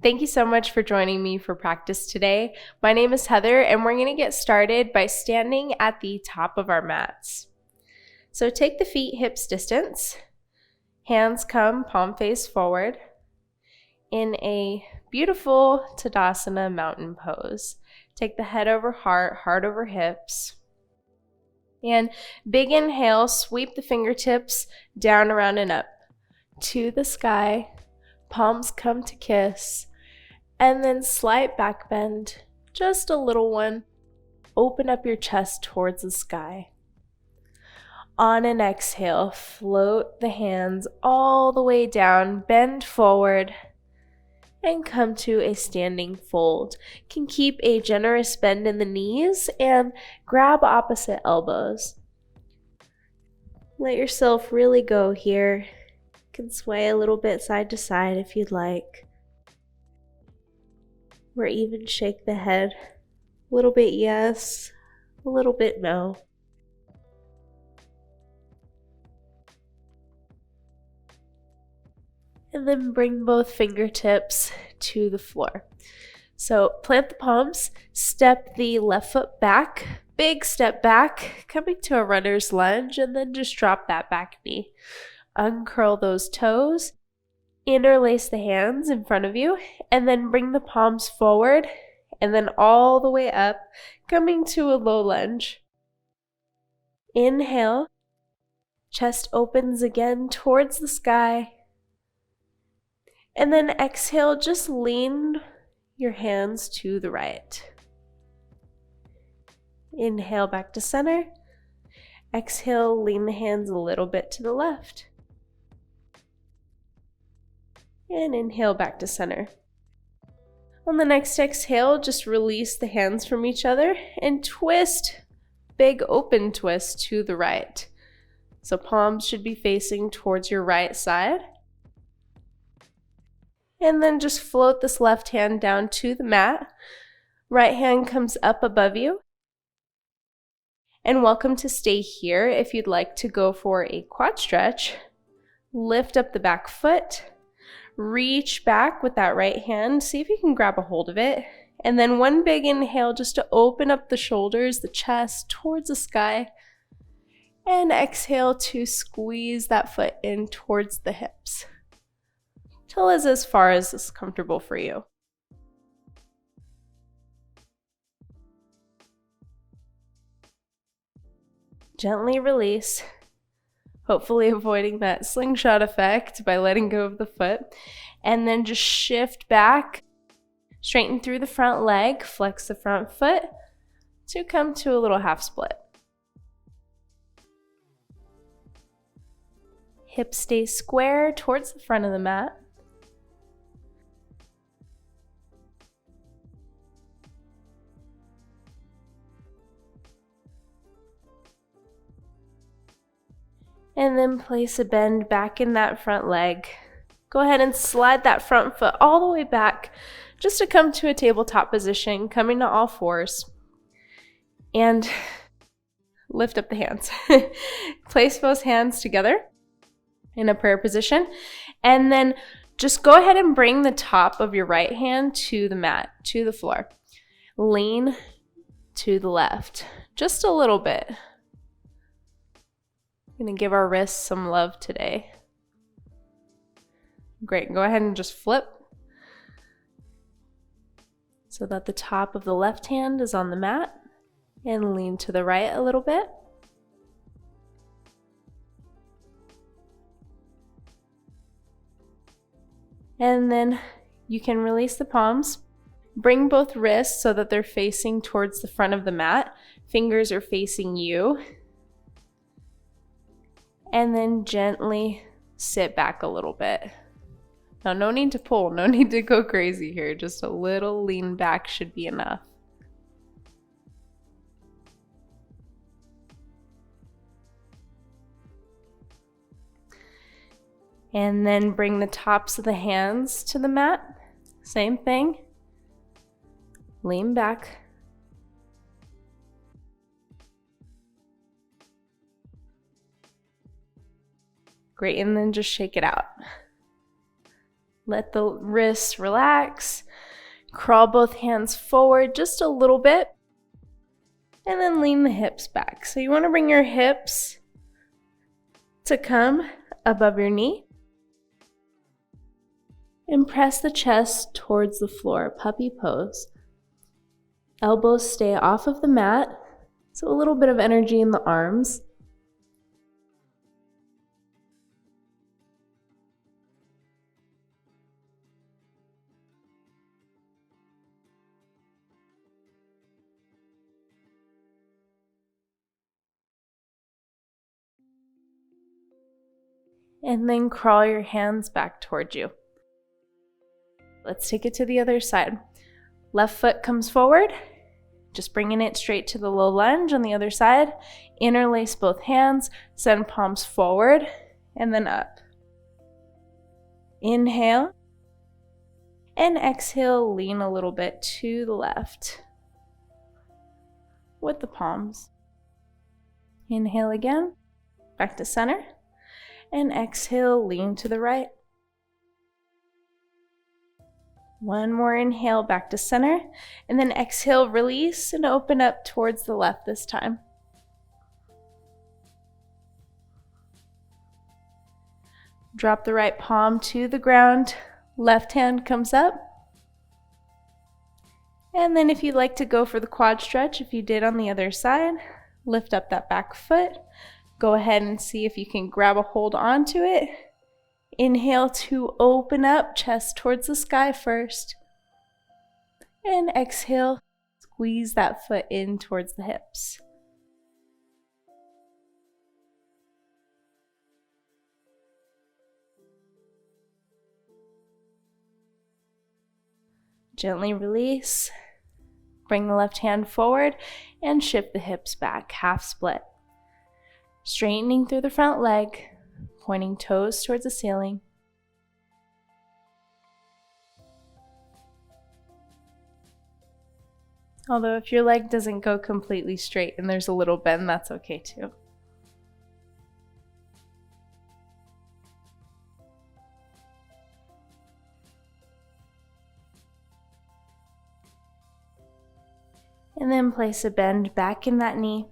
Thank you so much for joining me for practice today. My name is Heather, and we're going to get started by standing at the top of our mats. So take the feet hips distance, hands come palm face forward in a beautiful Tadasana mountain pose. Take the head over heart, heart over hips. And big inhale, sweep the fingertips down, around, and up to the sky. Palms come to kiss. And then slight back bend, just a little one. Open up your chest towards the sky. On an exhale, float the hands all the way down, bend forward, and come to a standing fold. Can keep a generous bend in the knees and grab opposite elbows. Let yourself really go here. You can sway a little bit side to side if you'd like. Or even shake the head. A little bit yes, a little bit no. And then bring both fingertips to the floor. So plant the palms, step the left foot back, big step back, coming to a runner's lunge, and then just drop that back knee. Uncurl those toes, interlace the hands in front of you, and then bring the palms forward, and then all the way up, coming to a low lunge. Inhale, chest opens again towards the sky. And then exhale, just lean your hands to the right. Inhale back to center. Exhale, lean the hands a little bit to the left. And inhale back to center. On the next exhale, just release the hands from each other and twist, big open twist to the right. So palms should be facing towards your right side. And then just float this left hand down to the mat. Right hand comes up above you. And welcome to stay here. If you'd like to go for a quad stretch, lift up the back foot, reach back with that right hand. See if you can grab a hold of it. And then one big inhale just to open up the shoulders, the chest towards the sky. And exhale to squeeze that foot in towards the hips. Till is as far as is comfortable for you. Gently release, hopefully avoiding that slingshot effect by letting go of the foot. And then just shift back, straighten through the front leg, flex the front foot to come to a little half split. Hips stay square towards the front of the mat. And then place a bend back in that front leg. Go ahead and slide that front foot all the way back just to come to a tabletop position, coming to all fours. And lift up the hands. Place both hands together in a prayer position. And then just go ahead and bring the top of your right hand to the mat, to the floor. Lean to the left, just a little bit. Gonna give our wrists some love today. Great, go ahead and just flip so that the top of the left hand is on the mat, and lean to the right a little bit. And then you can release the palms. Bring both wrists so that they're facing towards the front of the mat. Fingers are facing you. And then gently sit back a little bit. Now, no need to pull, no need to go crazy here. Just a little lean back should be enough. And then bring the tops of the hands to the mat. Same thing. Lean back. Great, and then just shake it out. Let the wrists relax. Crawl both hands forward just a little bit. And then lean the hips back. So you want to bring your hips to come above your knee. And press the chest towards the floor, puppy pose. Elbows stay off of the mat, so a little bit of energy in the arms. And then crawl your hands back towards you. Let's take it to the other side. Left foot comes forward, just bringing it straight to the low lunge on the other side. Interlace both hands, send palms forward, and then up. Inhale, and exhale, lean a little bit to the left with the palms. Inhale again, back to center, and exhale, lean to the right. One more inhale, back to center, and then exhale, release and open up towards the left this time. Drop the right palm to the ground, left hand comes up. And then if you'd like to go for the quad stretch, if you did on the other side, lift up that back foot. Go ahead and see if you can grab a hold onto it. Inhale to open up, chest towards the sky first. And exhale, squeeze that foot in towards the hips. Gently release. Bring the left hand forward and shift the hips back, half split. Straightening through the front leg. Pointing toes towards the ceiling. Although if your leg doesn't go completely straight and there's a little bend, that's okay too. And then place a bend back in that knee.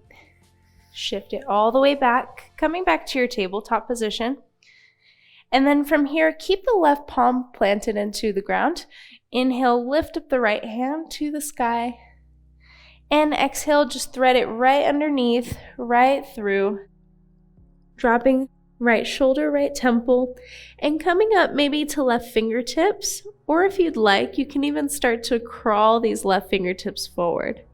Shift it all the way back, coming back to your tabletop position. And then from here, keep the left palm planted into the ground. Inhale, lift up the right hand to the sky. And exhale, just thread it right underneath, right through. Dropping right shoulder, right temple, and coming up maybe to left fingertips. Or if you'd like, you can even start to crawl these left fingertips forward.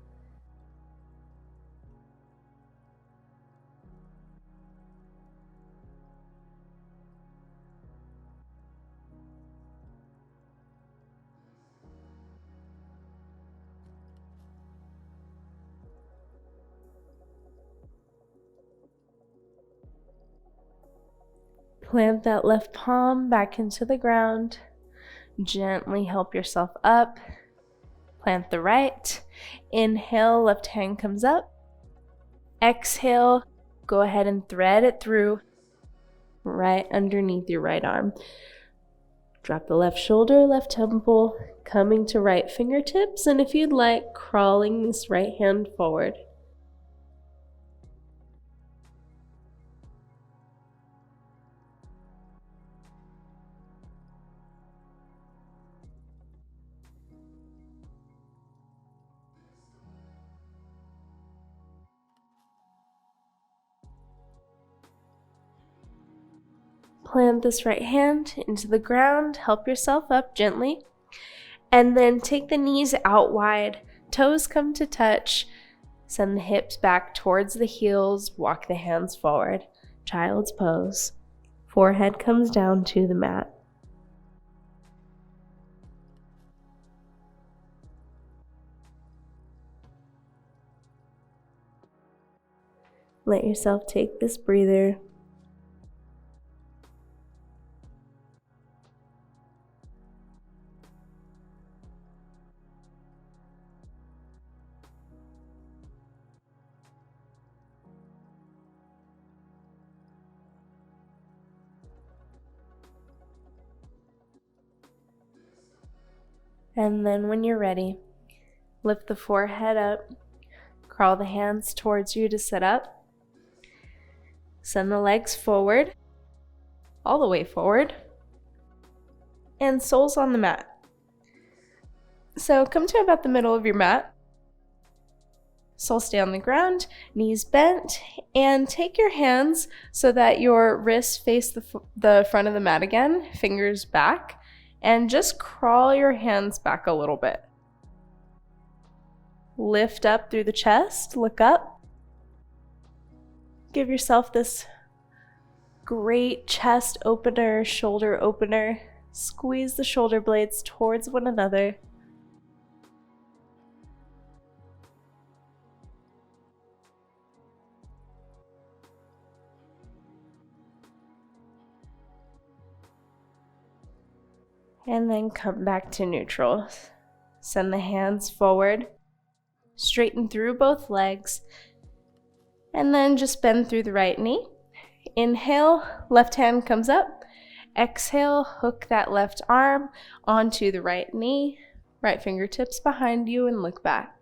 Plant that left palm back into the ground. Gently help yourself up. Plant the right. Inhale, left hand comes up. Exhale, go ahead and thread it through right underneath your right arm. Drop the left shoulder, left temple, coming to right fingertips, and if you'd like, crawling this right hand forward. Plant this right hand into the ground, help yourself up gently, and then take the knees out wide, toes come to touch, send the hips back towards the heels, walk the hands forward, child's pose, forehead comes down to the mat. Let yourself take this breather. And then when you're ready, lift the forehead up, crawl the hands towards you to sit up. Send the legs forward, all the way forward, and soles on the mat. So come to about the middle of your mat. Soles stay on the ground, knees bent, and take your hands so that your wrists face the front of the mat again, fingers back, and just crawl your hands back a little bit. Lift up through the chest, look up. Give yourself this great chest opener, shoulder opener. Squeeze the shoulder blades towards one another. And then come back to neutral. Send the hands forward, straighten through both legs, and then just bend through the right knee. Inhale, left hand comes up. Exhale, hook that left arm onto the right knee, right fingertips behind you, and look back.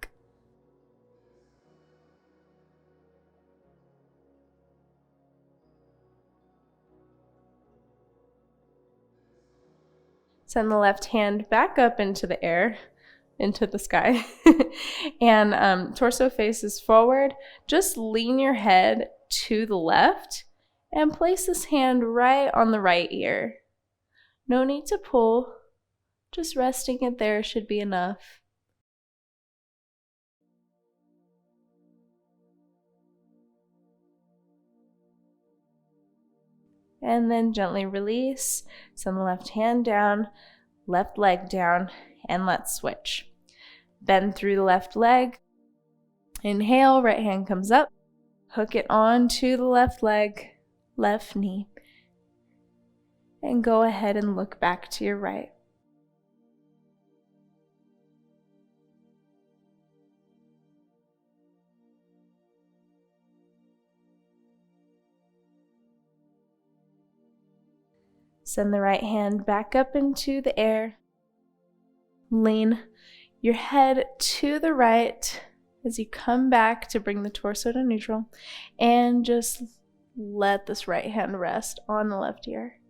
Send the left hand back up into the air, into the sky, and torso faces forward. Just lean your head to the left and place this hand right on the right ear. No need to pull, just resting it there should be enough. And then gently release, send the left hand down, left leg down, and let's switch. Bend through the left leg. Inhale, right hand comes up. Hook it onto the left leg, left knee. And go ahead and look back to your right. Send the right hand back up into the air. Lean your head to the right as you come back to bring the torso to neutral, and just let this right hand rest on the left ear.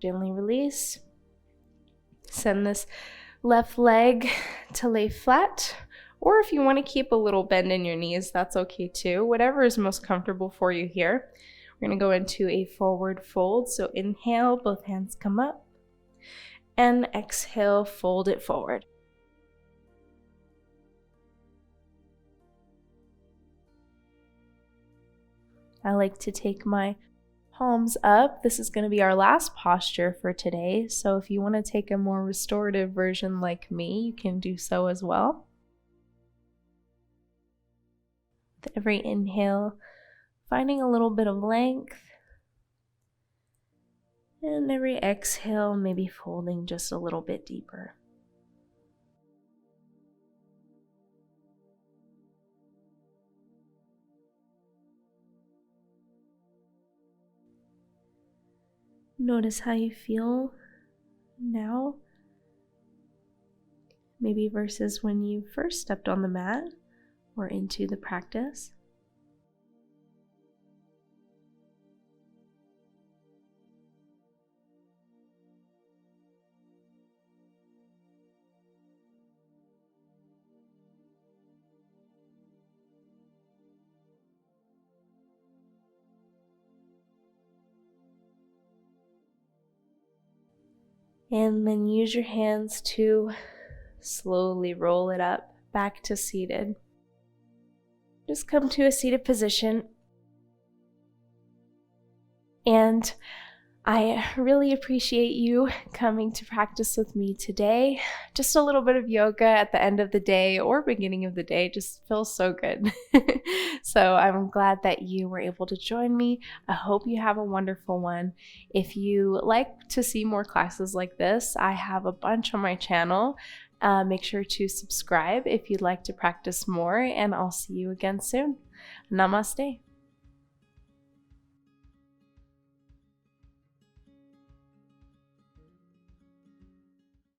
Gently release. Send this left leg to lay flat, or if you want to keep a little bend in your knees, that's okay too. Whatever is most comfortable for you here. We're going to go into a forward fold. So inhale, both hands come up, and exhale, fold it forward. I like to take my palms up. This is going to be our last posture for today. So if you want to take a more restorative version like me, you can do so as well. With every inhale, finding a little bit of length. And every exhale, maybe folding just a little bit deeper. Notice how you feel now, maybe versus when you first stepped on the mat or into the practice. And then use your hands to slowly roll it up back to seated. Just come to a seated position. And I really appreciate you coming to practice with me today. Just a little bit of yoga at the end of the day or beginning of the day just feels so good. So I'm glad that you were able to join me. I hope you have a wonderful one. If you like to see more classes like this, I have a bunch on my channel. Make sure to subscribe if you'd like to practice more, and I'll see you again soon. Namaste.